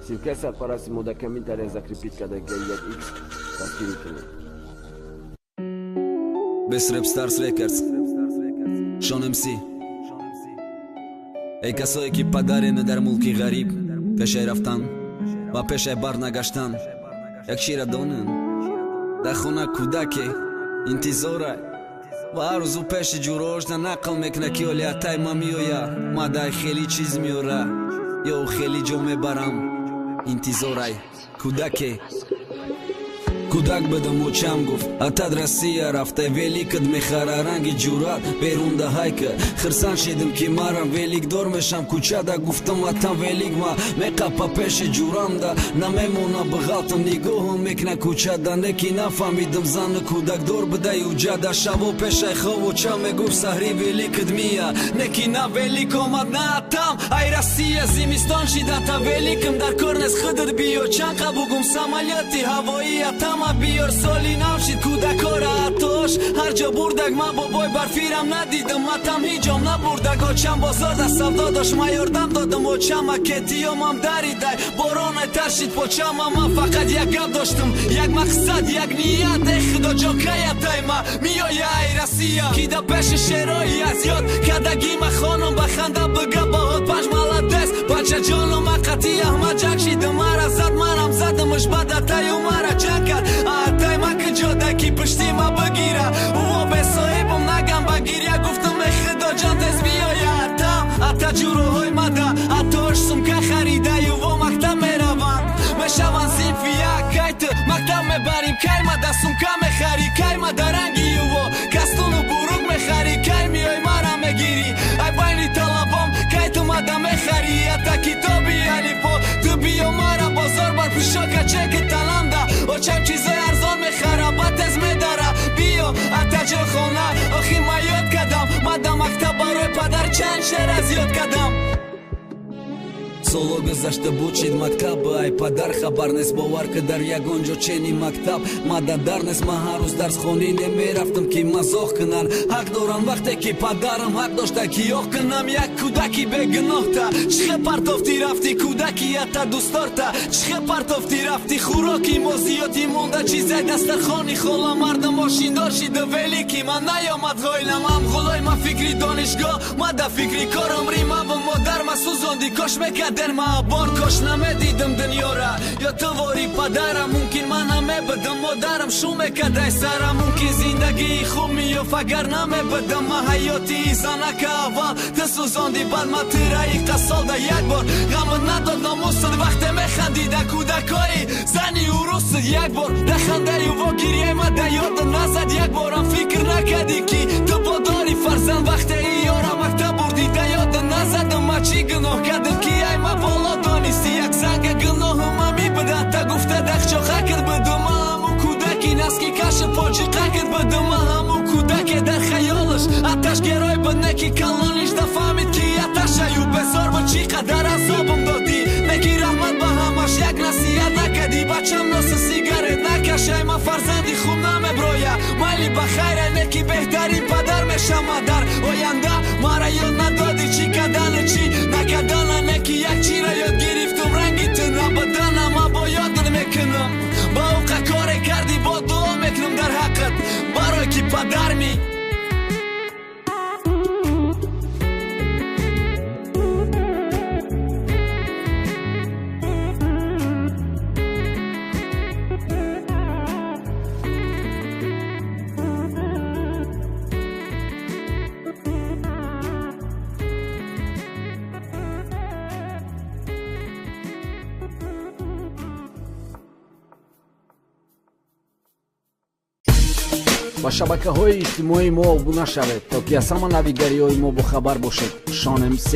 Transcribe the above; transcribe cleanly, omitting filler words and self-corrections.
Силкеса параси модакаминтария закрепить, когда геят X раскирительный. Best Rap Stars Records Sean MC Эй касое ки падарены дар мулки ғариб Пешай рафтан ва пешай барнагашдан Як шира донын дар хона кудаке интизорай ва арзу пеши ҷурожда нақл мекна ки оли атай ма миёя ма дай хели чиз миёра ё хели ҷо мебарам интизорай кудаке Кудак бада мочам гуфт атад Россия рафта великад мехара ранги ҷурат берунда хайка хирсан шидим ки марам великдор мешам кучада гуфтам атам великма меқапа пеши ҷурамда намемона бғалтам нигоҳам мекна кучада неки нафамидам зан кудакдор бидай уҷада шаво пешай ховоча мегуфт саҳри великад мия неки на велик омад на атам ай Россия зимистон шидата великам дар корнес хидр биё чанқа бугум самолёти ҳавои атам بیار سالی نوشید کودکارا اتاش هر جا بردگ من بابای برفیرم ندیدم متم هیجام نبردگ آچم بازار دست سودا داشت من یاردم دادم آچم اکتیام هم دریدای باران ترشید پاچم من فقط یک گپ داشتم یک مقصد یک نیت ای خدا جا کیتای من میای ای رسیا کی دا پیش شرایی از یاد کدگی من خانم بخنده بگه باهات پنج ملدست بچه جانم اقتی احمد جک شیدم مرا زد منم زدمش بدتای و مرا جک کرد атай ма ки ҷодаки пушти ма багира ува бесоҳибам нагам багиря гуфтам эй худо ҷон тез биёя атам ата ҷуроҳои мада атош сумка харидаю во мактаб мераванд мешаванд синфи як кайт мактаб мебарим кай мада сумка мехари кай мада ранги юво кастуну бурук мехари кай миёй мара мегирӣ ай байни талабом кай ту мада мехари ата китоби алифо ту биё мара бозор бар пӯшока чеки таламда очам чизои арзон мехара батез медара биё атаҷохона охи ма ёд кардам мада мактаб барои падар чанд шер аз ёд кардам соло гузашта буд шид мактаб ай падар хабар нест бовар ки дар ягон ҷо чени мактаб мада дар нест ман ҳар рӯз дарсхонӣ немерафтам ки мазоҳ кунан ҳақ дорам вақте ки падарам ҳақ дошта ки ёҳ кунам як кудаки бегуноҳта чихе партофтӣ рафтӣ кудаки ята дӯстдорта чихе партофтӣ рафтӣ хӯроки мо зиёдӣ монда чизай дастархони хола мардам мошиндор шида велики ман наёмад ғойлам ам ғулой ма фикри донишгоҳ мада фикри корам римава модар ма сӯзонди кош мекард ма бор кош намедидам дунёра ё тавори падарам мумкин ман намебудам модарам шу мекардай сарам мумкин зиндагии хуб меёфт агар намебудам ма ҳаёти занака аввал ты сӯзонди бад ма тираи қасолда як бор ғамат надод номусад вақте механдида кудакои зани урусад як бор да хандаю во гирияи ма да ёдам назад як борам фикр накардӣ ки ту бодори фарзанд вақте иёра мактаб бурдӣ да ёдам назадам ма чӣ гуноҳ кардам ки ай ма боло донисти як занга гуноҳума мебудад та гуфта дахчоқа кард будум ҳаму кудаки наски каши поҷиқа кард будум ҳаму кудаке дар хаёлаш аташ герой буд неки калониш да фаҳмид ки аташаю безор буд чӣ қадар азобам додӣ неки раҳмат ба ҳамаш як насиҳат накардӣ бачам носи сигарет накашай ма фарзанди хуб намеброя майли ба хайра неки беҳтарин падар мешам дар оянда мара ёд надодӣ чӣ кардана чӣ накардана неки як чира ёд гирифтум ранги ту набудана ма бо ёдат мекунам ба уқа коре кардӣ бо дуо мекунам дар ҳаққат барои ки падарми ба шабакаҳои иҷтимоии мо обуна шавед то ки аз ҳама навигариҳои мо бохабар бошед. Sean MC